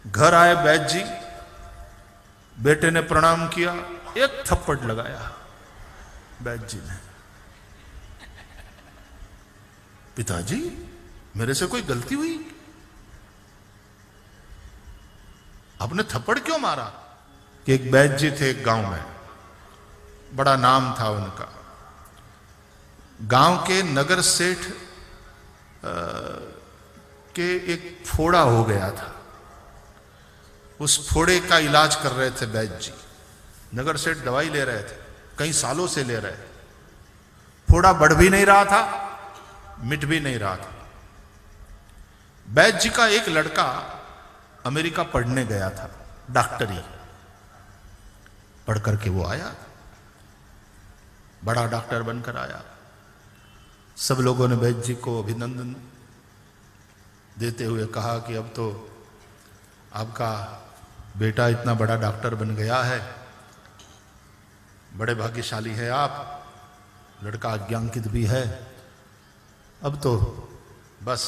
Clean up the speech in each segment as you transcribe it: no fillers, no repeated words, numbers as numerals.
घर आए बैद जी, बेटे ने प्रणाम किया, एक थप्पड़ लगाया बैद जी ने। पिताजी मेरे से कोई गलती हुई? आपने थप्पड़ क्यों मारा? कि एक बैद जी थे एक गांव में, बड़ा नाम था उनका। गांव के नगर सेठ के एक फोड़ा हो गया था, उस फोड़े का इलाज कर रहे थे बैद जी। नगर सेठ दवाई ले रहे थे, कई सालों से ले रहे थे। फोड़ा बढ़ भी नहीं रहा था, मिट भी नहीं रहा था। बैद जी का एक लड़का अमेरिका पढ़ने गया था, डॉक्टरी पढ़ करके वो आया, बड़ा डॉक्टर बनकर आया। सब लोगों ने बैद जी को अभिनंदन देते हुए कहा कि अब तो आपका बेटा इतना बड़ा डॉक्टर बन गया है, बड़े भाग्यशाली है आप, लड़का आज्ञांकित भी है, अब तो बस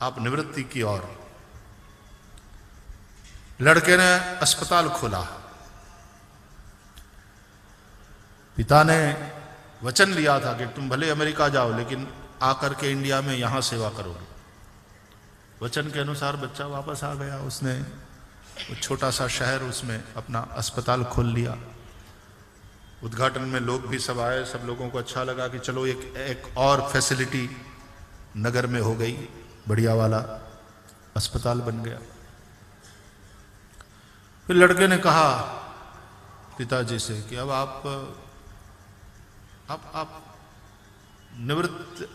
आप निवृत्ति की ओर। लड़के ने अस्पताल खोला। पिता ने वचन लिया था कि तुम भले अमेरिका जाओ लेकिन आकर के इंडिया में यहां सेवा करोगे। वचन के अनुसार बच्चा वापस आ गया। उसने वो छोटा सा शहर, उसमें अपना अस्पताल खोल लिया। उद्घाटन में लोग भी सब आए, सब लोगों को अच्छा लगा कि चलो एक और फैसिलिटी नगर में हो गई, बढ़िया वाला अस्पताल बन गया। फिर लड़के ने कहा पिताजी से कि अब आप निवृत्त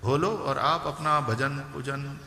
हो लो और आप अपना भजन पूजन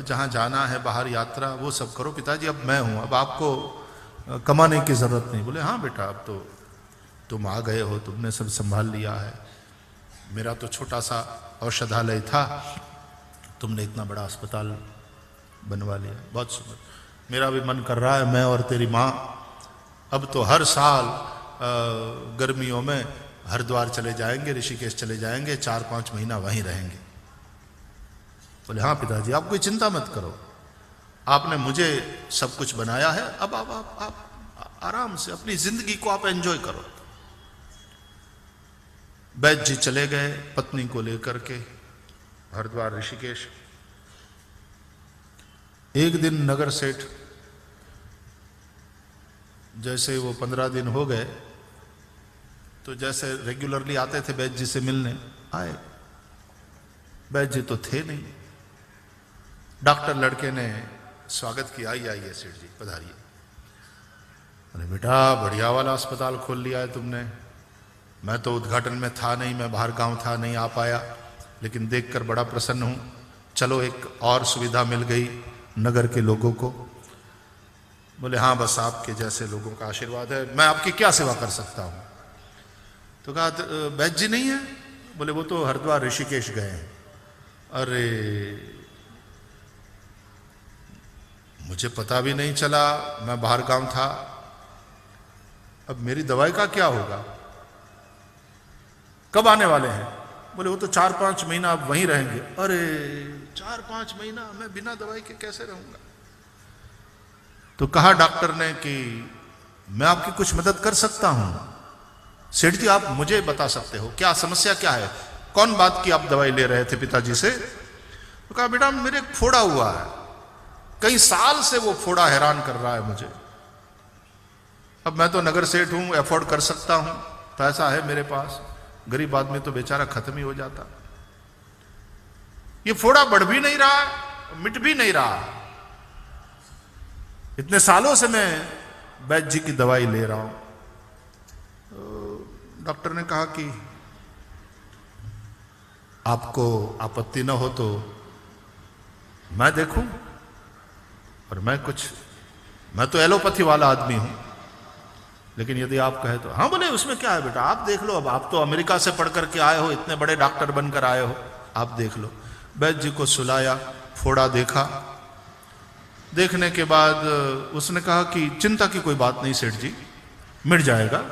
जहाँ जाना है, बाहर यात्रा, वो सब करो। पिताजी अब मैं हूँ, अब आपको कमाने की जरूरत नहीं। बोले हाँ बेटा, अब तो तुम आ गए हो, तुमने सब संभाल लिया है। मेरा तो छोटा सा औषधालय था, तुमने इतना बड़ा अस्पताल बनवा लिया, बहुत सुंदर। मेरा भी मन कर रहा है, मैं और तेरी माँ अब तो हर साल गर्मियों में हरिद्वार चले जाएंगे, ऋषिकेश चले जाएंगे, 4-5 महीना वहीं रहेंगे। बोले हाँ पिताजी, आप कोई चिंता मत करो, आपने मुझे सब कुछ बनाया है, अब आप आराम से अपनी जिंदगी को आप एंजॉय करो। बैद जी चले गए पत्नी को लेकर के हरिद्वार ऋषिकेश। एक दिन नगर सेठ, जैसे वो 15 दिन हो गए तो जैसे रेगुलरली आते थे बैद जी से मिलने, आए। बैद जी तो थे नहीं। डॉक्टर लड़के ने स्वागत किया, आइए सेठ जी पधारिए। अरे बेटा, बढ़िया वाला अस्पताल खोल लिया है तुमने। मैं तो उद्घाटन में था नहीं, मैं बाहर गांव था, नहीं आ पाया, लेकिन देखकर बड़ा प्रसन्न हूं। चलो एक और सुविधा मिल गई नगर के लोगों को। बोले हाँ, बस आपके जैसे लोगों का आशीर्वाद है, मैं आपकी क्या सेवा कर सकता हूं? तो कहा बैद जी नहीं है? बोले वो तो हरिद्वार ऋषिकेश गए हैं। अरे मुझे पता भी नहीं चला, मैं बाहर गांव था, अब मेरी दवाई का क्या होगा? कब आने वाले हैं? बोले वो तो 4-5 महीना अब वहीं रहेंगे। अरे 4-5 महीना मैं बिना दवाई के कैसे रहूंगा? तो कहा डॉक्टर ने कि मैं आपकी कुछ मदद कर सकता हूं। सेठ जी आप मुझे बता सकते हो क्या समस्या क्या है? कौन बात की आप दवाई ले रहे थे पिताजी से? तो कहा बेटा मेरे एक फोड़ा हुआ है, कई साल से वो फोड़ा हैरान कर रहा है मुझे। अब मैं तो नगर सेठ हूं, अफोर्ड कर सकता हूं, पैसा है मेरे पास, गरीब आदमी तो बेचारा खत्म ही हो जाता। ये फोड़ा बढ़ भी नहीं रहा, मिट भी नहीं रहा। इतने सालों से मैं बैद जी की दवाई ले रहा हूं। तो डॉक्टर ने कहा कि आपको आपत्ति न हो तो मैं देखूं, और मैं तो एलोपैथी वाला आदमी हूं, लेकिन यदि आप कहे तो। हाँ बोले उसमें क्या है बेटा, आप देख लो, अब आप तो अमेरिका से पढ़ करके आए हो, इतने बड़े डॉक्टर बनकर आए हो, आप देख लो। बैद जी को सुलाया, फोड़ा देखा। देखने के बाद उसने कहा कि चिंता की कोई बात नहीं सेठ जी, मिट जाएगा,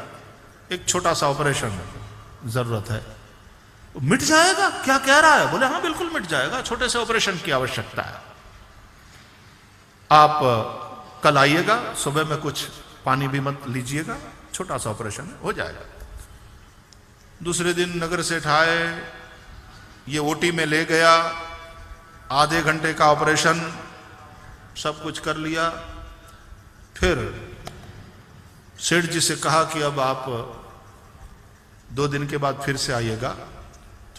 एक छोटा सा ऑपरेशन जरूरत है। मिट जाएगा? क्या कह रहा है? बोले हाँ बिल्कुल मिट जाएगा, छोटे से ऑपरेशन की आवश्यकता है। आप कल आइएगा, सुबह में कुछ पानी भी मत लीजिएगा, छोटा सा ऑपरेशन हो जाएगा। दूसरे दिन नगर सेठ आए, ये ओटी में ले गया, आधे घंटे का ऑपरेशन, सब कुछ कर लिया। फिर सेठ जी से कहा कि अब आप 2 दिन के बाद फिर से आइएगा,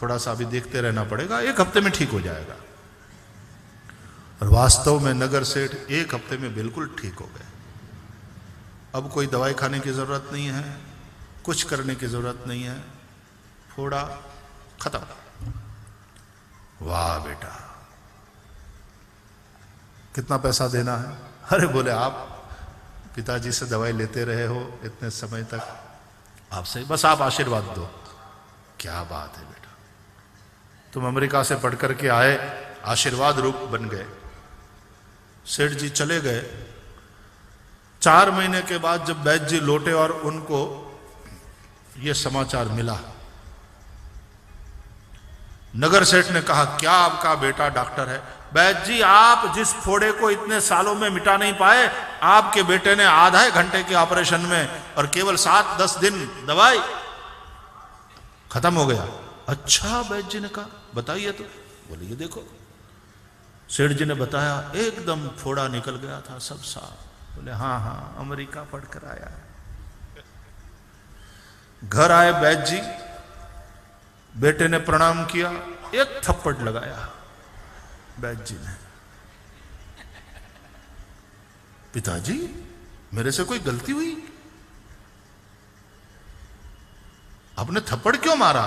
थोड़ा सा अभी देखते रहना पड़ेगा, 1 हफ्ते में ठीक हो जाएगा। और वास्तव में नगर सेठ 1 हफ्ते में बिल्कुल ठीक हो गए। अब कोई दवाई खाने की जरूरत नहीं है, कुछ करने की जरूरत नहीं है, फोड़ा खत्म। वाह बेटा, कितना पैसा देना है? अरे बोले आप पिताजी से दवाई लेते रहे हो इतने समय तक, आपसे बस आप आशीर्वाद दो। क्या बात है बेटा, तुम अमेरिका से पढ़ करके आए, आशीर्वाद रूप बन गए। सेठ जी चले गए। 4 महीने के बाद जब वैद्य जी लौटे और उनको यह समाचार मिला, नगर सेठ ने कहा क्या आपका बेटा डॉक्टर है? वैद्य जी, आप जिस फोड़े को इतने सालों में मिटा नहीं पाए, आपके बेटे ने आधा घंटे के ऑपरेशन में और केवल 7-10 दिन दवाई, खत्म हो गया। अच्छा, वैद्य जी ने कहा बताइए तो। बोले ये देखो। सेठ जी ने बताया, एकदम फोड़ा निकल गया था, सब साफ। बोले हाँ हाँ, अमेरिका पढ़कर आया। घर आए वैद्य जी, बेटे ने प्रणाम किया, 1 थप्पड़ लगाया वैद्य जी ने। पिताजी, मेरे से कोई गलती हुई? आपने थप्पड़ क्यों मारा?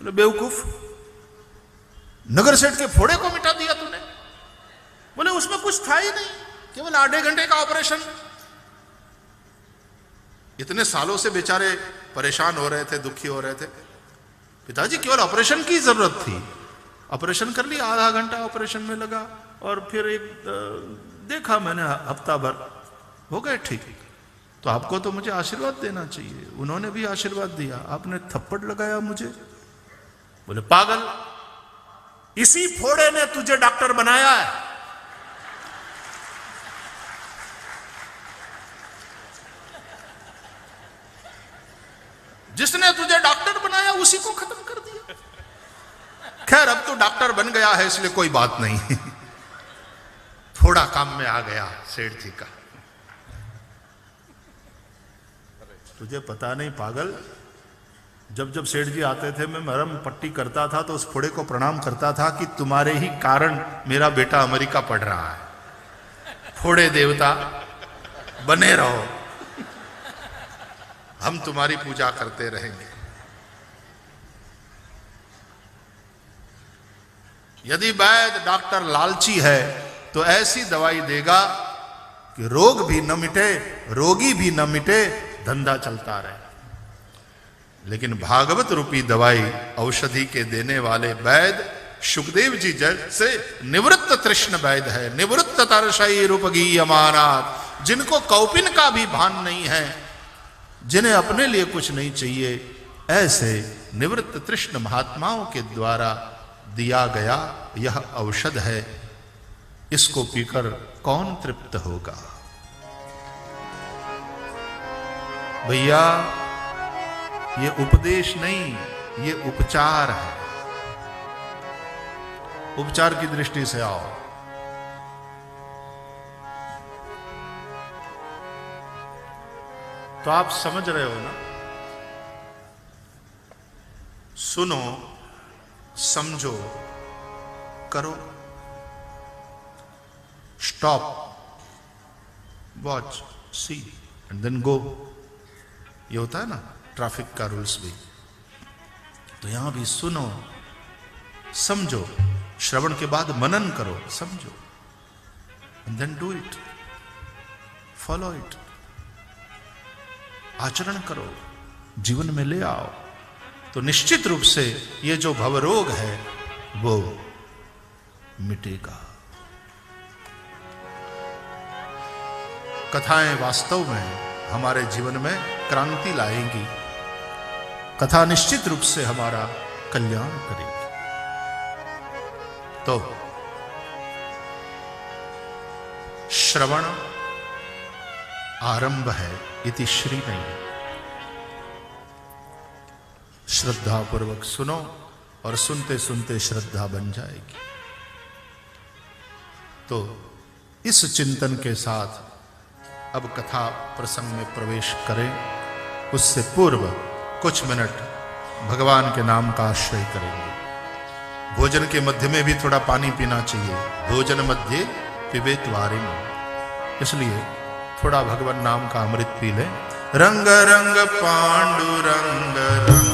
बोले बेवकूफ, नगर सेठ के फोड़े को मिटा दिया तूने। बोले उसमें कुछ था ही नहीं, केवल आधे घंटे का ऑपरेशन। इतने सालों से बेचारे परेशान हो रहे थे, दुखी हो रहे थे। पिताजी, केवल ऑपरेशन की जरूरत थी, ऑपरेशन कर लिया, आधा घंटा ऑपरेशन में लगा, और फिर देखा मैंने हफ्ता भर हो गए ठीक। तो आपको तो मुझे आशीर्वाद देना चाहिए। उन्होंने भी आशीर्वाद दिया, आपने थप्पड़ लगाया मुझे। बोले पागल, इसी फोड़े ने तुझे डॉक्टर बनाया है। जिसने तुझे डॉक्टर बनाया उसी को खत्म कर दिया। खैर, अब तो डॉक्टर बन गया है, इसलिए कोई बात नहीं। थोड़ा काम में आ गया सेठ जी का। तुझे पता नहीं पागल, जब जब सेठ जी आते थे, मैं मरहम पट्टी करता था तो उस फोड़े को प्रणाम करता था कि तुम्हारे ही कारण मेरा बेटा अमेरिका पढ़ रहा है। फोड़े देवता बने रहो, हम तुम्हारी पूजा करते रहेंगे। यदि वैद्य डॉक्टर लालची है तो ऐसी दवाई देगा कि रोग भी न मिटे, रोगी भी न मिटे, धंधा चलता रहे। लेकिन भागवत रूपी दवाई औषधि के देने वाले वैद्य सुखदेव जी जैसे निवृत्त तृष्ण वैद्य है, निवृत्त तरसई रूपगीयमानात्, जिनको कौपिन का भी भान नहीं है, जिन्हें अपने लिए कुछ नहीं चाहिए, ऐसे निवृत्त तृष्ण महात्माओं के द्वारा दिया गया यह औषध है। इसको पीकर कौन तृप्त होगा? भैया, ये उपदेश नहीं, ये उपचार है। उपचार की दृष्टि से आओ। तो आप समझ रहे हो ना? सुनो, समझो, करो। Stop, watch, see and then go. ये होता है ना ट्रैफिक का रूल्स भी। तो यहां भी सुनो, समझो, श्रवण के बाद मनन करो, समझो, and then do it, follow it, आचरण करो, जीवन में ले आओ। तो निश्चित रूप से ये जो भवरोग है वो मिटेगा। कथाएं वास्तव में हमारे जीवन में क्रांति लाएंगी। कथा निश्चित रूप से हमारा कल्याण करेगी। तो श्रवण आरंभ है, इति श्री नहीं। श्रद्धा पूर्वक सुनो और सुनते सुनते श्रद्धा बन जाएगी। तो इस चिंतन के साथ अब कथा प्रसंग में प्रवेश करें। उससे पूर्व कुछ मिनट भगवान के नाम का आश्रय करेंगे। भोजन के मध्य में भी थोड़ा पानी पीना चाहिए। भोजन मध्य पिबेत वारिम, इसलिए थोड़ा भगवान नाम का अमृत पी लें। रंग रंग पांडुरंग रंग